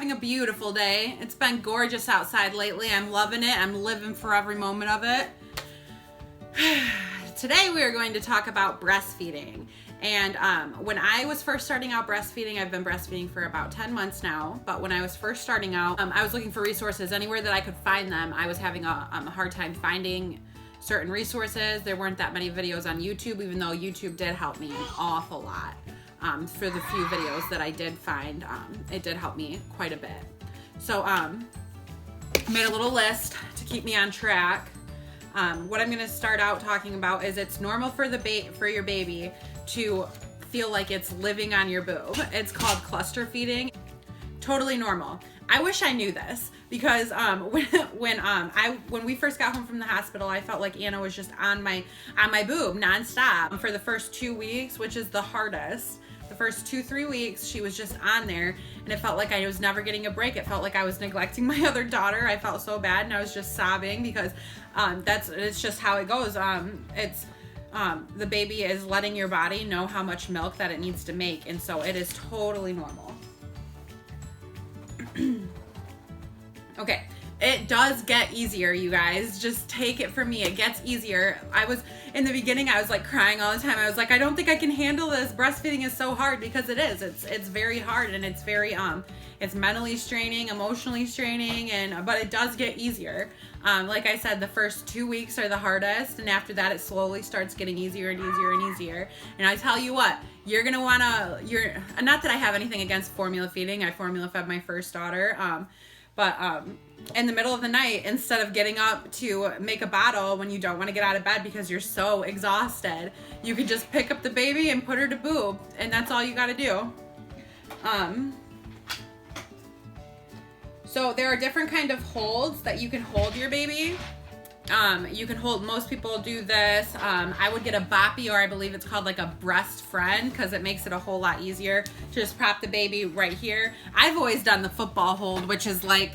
having a beautiful day. It's been gorgeous outside lately. I'm loving it. I'm living for every moment of it. Today we are going to talk about breastfeeding. And when I was first starting out breastfeeding, I've been breastfeeding for about 10 months now, but when I was first starting out, I was looking for resources anywhere that I could find them. I was having a hard time finding certain resources. There weren't that many videos on YouTube, even though YouTube did help me an awful lot. For the few videos that I did find, it did help me quite a bit. So I made a little list to keep me on track. What I'm gonna start out talking about is it's normal for your baby to feel like it's living on your boob. It's called cluster feeding. Totally normal. I wish I knew this because when we first got home from the hospital, I felt like Anna was just on my boob nonstop for the first 2 weeks, which is the hardest. The first 2-3 weeks, she was just on there, and it felt like I was never getting a break. It felt like I was neglecting my other daughter. I felt so bad, and I was just sobbing because it's just how it goes. The baby is letting your body know how much milk that it needs to make, and so it is totally normal. Okay, it does get easier, you guys. Just take it from me. It gets easier. In the beginning, I was like crying all the time. I was like, I don't think I can handle this. Breastfeeding is so hard, because it is. It's very hard, and it's very it's mentally straining, emotionally straining, but it does get easier. Like I said, the first 2 weeks are the hardest, and after that, it slowly starts getting easier and easier and easier. And I tell you what, you're gonna wanna. Not that I have anything against formula feeding. I formula fed my first daughter. But in the middle of the night, instead of getting up to make a bottle when you don't want to get out of bed because you're so exhausted, you can just pick up the baby and put her to boob, and that's all you got to do. So there are different kind of holds that you can hold your baby. You can hold, most people do this. I would get a boppy, or I believe it's called like a breast friend, because it makes it a whole lot easier to just prop the baby right here. I've always done the football hold, which is like,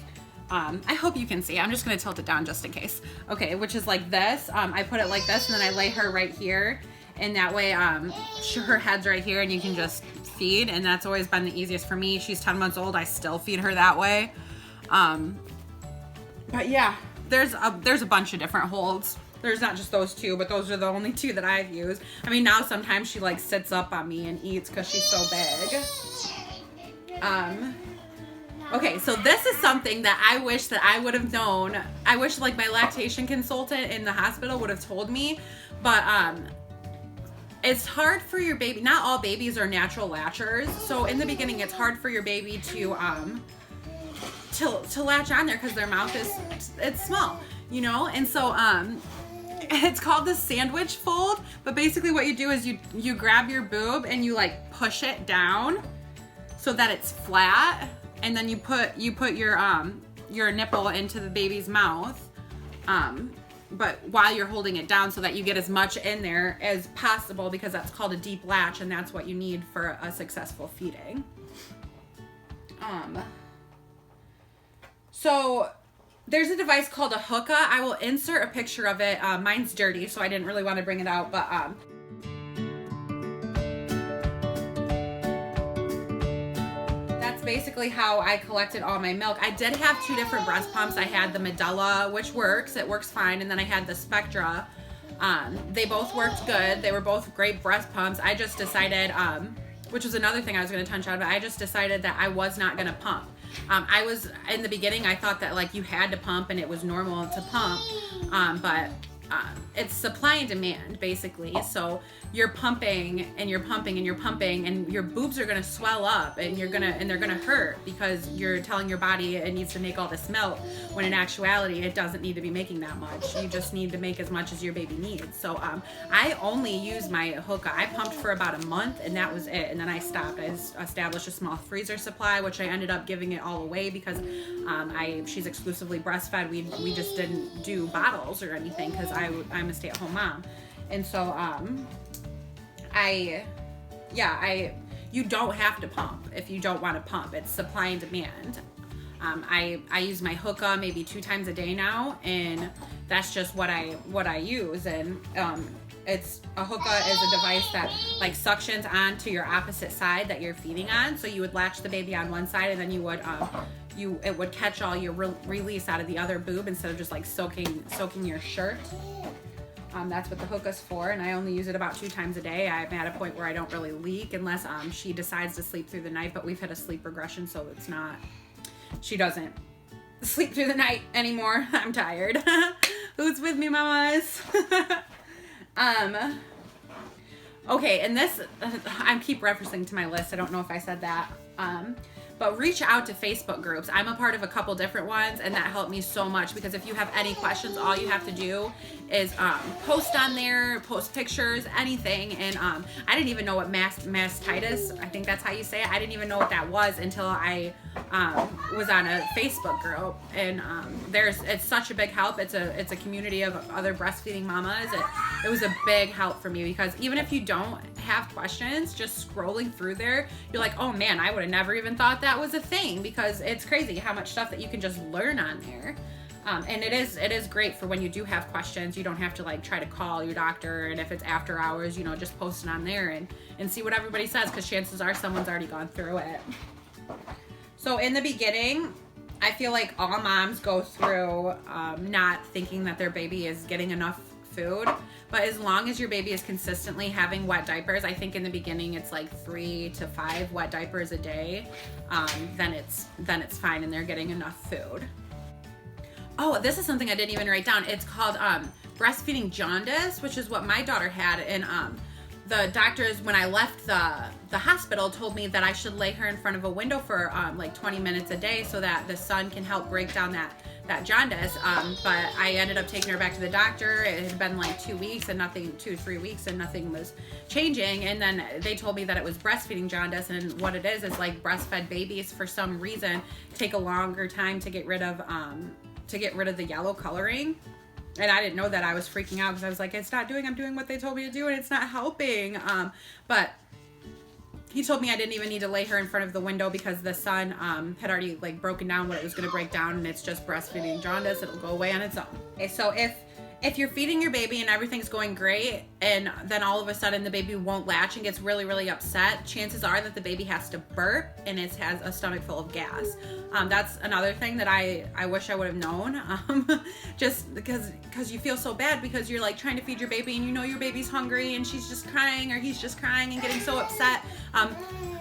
I hope you can see. I'm just gonna tilt it down just in case. Okay, which is like this. I put it like this, and then I lay her right here, and that way her head's right here, and you can just feed, and that's always been the easiest for me. She's 10 months old. I still feed her that way. But yeah. There's a bunch of different holds. There's not just those two, but those are the only two that I've used. I mean, now sometimes she like sits up on me and eats because she's so big. Okay, so this is something that I wish that I would have known. I wish like my lactation consultant in the hospital would have told me, but it's hard for your baby. Not all babies are natural latchers, so in the beginning it's hard for your baby to latch on there because their mouth it's small, you know. And so it's called the sandwich fold, but basically what you do is you grab your boob and you like push it down so that it's flat, and then you put your nipple into the baby's mouth, but while you're holding it down so that you get as much in there as possible, because that's called a deep latch, and that's what you need for a successful feeding. So there's a device called a Hookah. I will insert a picture of it. Mine's dirty, so I didn't really want to bring it out, but that's basically how I collected all my milk. I did have 2 different breast pumps. I had the Medela, which works. It works fine. And then I had the Spectra. They both worked good. They were both great breast pumps. I just decided, which was another thing I was going to touch on, but I just decided that I was not going to pump. In the beginning, I thought that like you had to pump and it was normal to pump, but it's supply and demand basically. So you're pumping and you're pumping and you're pumping, and your boobs are gonna swell up, and they're gonna hurt because you're telling your body it needs to make all this milk, when in actuality it doesn't need to be making that much. You just need to make as much as your baby needs. So I only used my Hookah. I pumped for about a month, and that was it, and then I stopped. I established a small freezer supply, which I ended up giving it all away because she's exclusively breastfed. We just didn't do bottles or anything because I'm a stay-at-home mom. And so you don't have to pump if you don't want to pump. It's supply and demand. I use my Hookah maybe 2 times a day now, and that's just what I use. And a Hookah is a device that like suctions onto your opposite side that you're feeding on. So you would latch the baby on one side, and then you would it would catch all your release out of the other boob instead of just like soaking your shirt. That's what the Hookah's for, and I only use it about 2 times a day. I'm at a point where I don't really leak unless she decides to sleep through the night, but we've had a sleep regression, so she doesn't sleep through the night anymore. I'm tired. Who's with me, mamas? Okay, and this, I keep referencing to my list. I don't know if I said that. But reach out to Facebook groups. I'm a part of a couple different ones, and that helped me so much, because if you have any questions, all you have to do is post on there, post pictures, anything. And I didn't even know what mastitis, I think that's how you say it. I didn't even know what that was until I was on a Facebook group. And it's such a big help. It's a community of other breastfeeding mamas. It was a big help for me, because even if you don't have questions, just scrolling through there, you're like, oh man, I would have never even thought that was a thing, because it's crazy how much stuff that you can just learn on there. And it is great for when you do have questions. You don't have to like try to call your doctor, and if it's after hours, just post it on there and see what everybody says, because chances are someone's already gone through it. So in the beginning, I feel like all moms go through not thinking that their baby is getting enough food, but as long as your baby is consistently having wet diapers, I think in the beginning it's like 3 to 5 wet diapers a day, then it's fine and they're getting enough food. Oh, this is something I didn't even write down. It's called breastfeeding jaundice, which is what my daughter had, and the doctors, when I left the hospital, told me that I should lay her in front of a window for like 20 minutes a day so that the sun can help break down that jaundice. But I ended up taking her back to the doctor. It had been like 2 weeks and nothing, 2 to 3 weeks, and nothing was changing. And then they told me that it was breastfeeding jaundice, and what it is like breastfed babies for some reason take a longer time to get rid of the yellow coloring. And I didn't know that. I was freaking out because I was like, I'm doing what they told me to do, and it's not helping. But he told me I didn't even need to lay her in front of the window because the sun had already like broken down what it was going to break down, and it's just breastfeeding jaundice. It'll go away on its own. Okay, so if you're feeding your baby and everything's going great, and then all of a sudden the baby won't latch and gets really, really upset, chances are that the baby has to burp and it has a stomach full of gas. That's another thing that I wish I would have known, just because you feel so bad because you're like trying to feed your baby and your baby's hungry and she's just crying or he's just crying and getting so upset.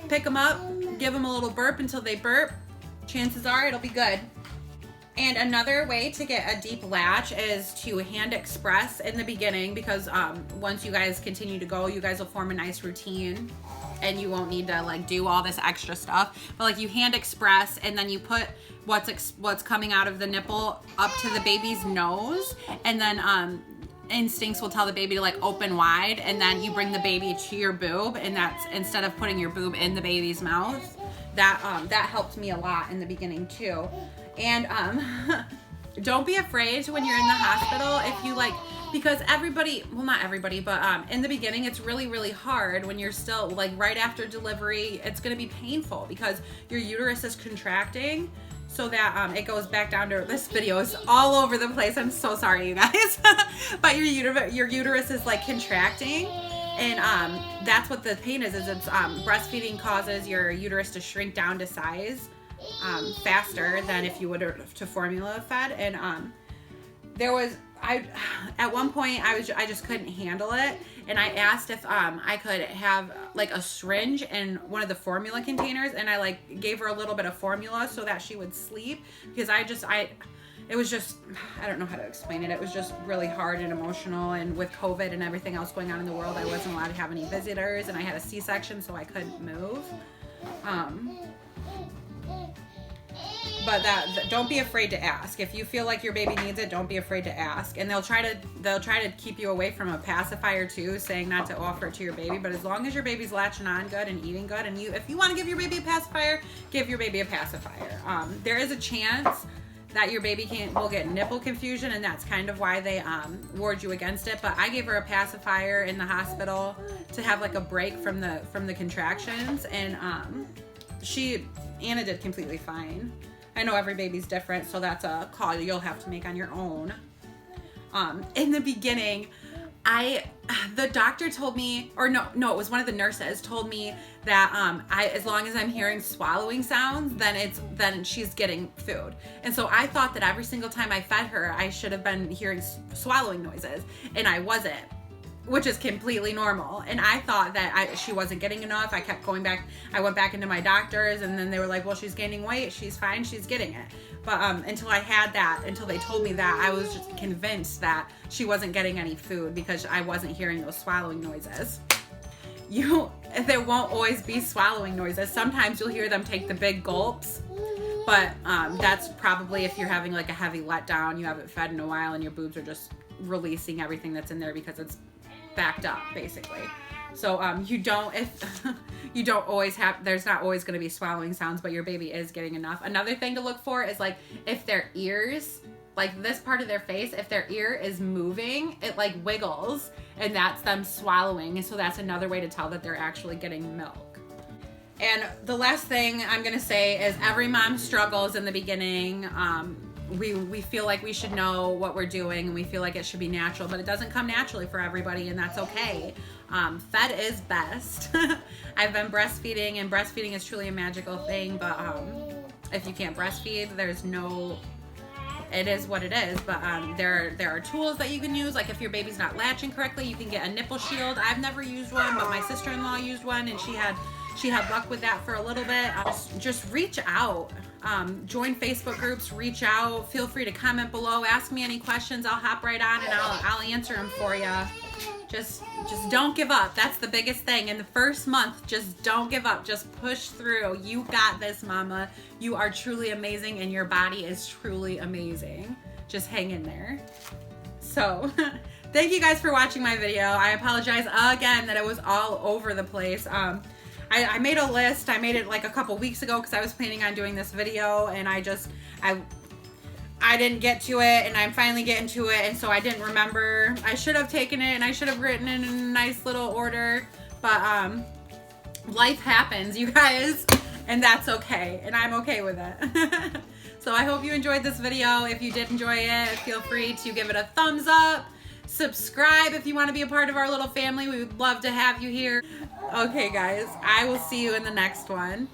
Pick them up, give them a little burp until they burp. Chances are it'll be good. And another way to get a deep latch is to hand express in the beginning, because once you guys continue to go, you guys will form a nice routine and you won't need to like do all this extra stuff. But like you hand express, and then you put what's coming out of the nipple up to the baby's nose, and then instincts will tell the baby to like open wide, and then you bring the baby to your boob, and that's instead of putting your boob in the baby's mouth. That helped me a lot in the beginning too. And don't be afraid when you're in the hospital if you like, because everybody, well not everybody, but in the beginning it's really, really hard when you're still like right after delivery. It's going to be painful because your uterus is contracting, so that it goes back down to, this video is all over the place. I'm so sorry, you guys. But your uterus is like contracting. And that's what the pain is it's breastfeeding causes your uterus to shrink down to size faster than if you would to formula fed. And at one point I just couldn't handle it, and I asked if I could have like a syringe in one of the formula containers, and I like gave her a little bit of formula so that she would sleep, because it was just, I don't know how to explain it. It was just really hard and emotional, and with COVID and everything else going on in the world, I wasn't allowed to have any visitors, and I had a C-section, so I couldn't move. But don't be afraid to ask. If you feel like your baby needs it, don't be afraid to ask. And they'll try to keep you away from a pacifier too, saying not to offer it to your baby. But as long as your baby's latching on good and eating good, and if you want to give your baby a pacifier, give your baby a pacifier. There is a chance that your baby will get nipple confusion, and that's kind of why they ward you against it. But I gave her a pacifier in the hospital to have like a break from the contractions, and Anna did completely fine. I know every baby's different, so that's a call you'll have to make on your own. In the beginning, The doctor told me, or no, it was one of the nurses told me that as long as I'm hearing swallowing sounds, then she's getting food. And so I thought that every single time I fed her, I should have been hearing swallowing noises, and I wasn't, which is completely normal. And I thought that she wasn't getting enough. I kept going back. I went back into my doctors, and then they were like, well, she's gaining weight. She's fine. She's getting it. But until they told me that, I was just convinced that she wasn't getting any food because I wasn't hearing those swallowing noises. There won't always be swallowing noises. Sometimes you'll hear them take the big gulps, but that's probably if you're having like a heavy letdown, you haven't fed in a while, and your boobs are just releasing everything that's in there because it's backed up, basically. So you don't always have, there's not always going to be swallowing sounds, but your baby is getting enough. Another thing to look for is like if their ears, like this part of their face, if their ear is moving, it like wiggles, and that's them swallowing. And so that's another way to tell that they're actually getting milk. And the last thing I'm going to say is every mom struggles in the beginning. We feel like we should know what we're doing, and we feel like it should be natural, but it doesn't come naturally for everybody, and that's okay. Fed is best. I've been breastfeeding, and breastfeeding is truly a magical thing, but if you can't breastfeed, it is what it is. But there are tools that you can use, like if your baby's not latching correctly, you can get a nipple shield. I've never used one, but my sister-in-law used one, and she had luck with that for a little bit. Just reach out. Join Facebook groups, reach out, feel free to comment below, ask me any questions. I'll hop right on and I'll answer them for you. Just don't give up. That's the biggest thing. In the first month, just don't give up. Just push through. You got this, mama. You are truly amazing, and your body is truly amazing. Just hang in there. So thank you guys for watching my video. I apologize again that it was all over the place. I made a list. I made it like a couple weeks ago because I was planning on doing this video, and I didn't get to it, and I'm finally getting to it, and so I didn't remember. I should have taken it, and I should have written it in a nice little order, but life happens, you guys, and that's okay, and I'm okay with it. So I hope you enjoyed this video. If you did enjoy it, feel free to give it a thumbs up. Subscribe if you want to be a part of our little family. We would love to have you here. Okay, guys, I will see you in the next one.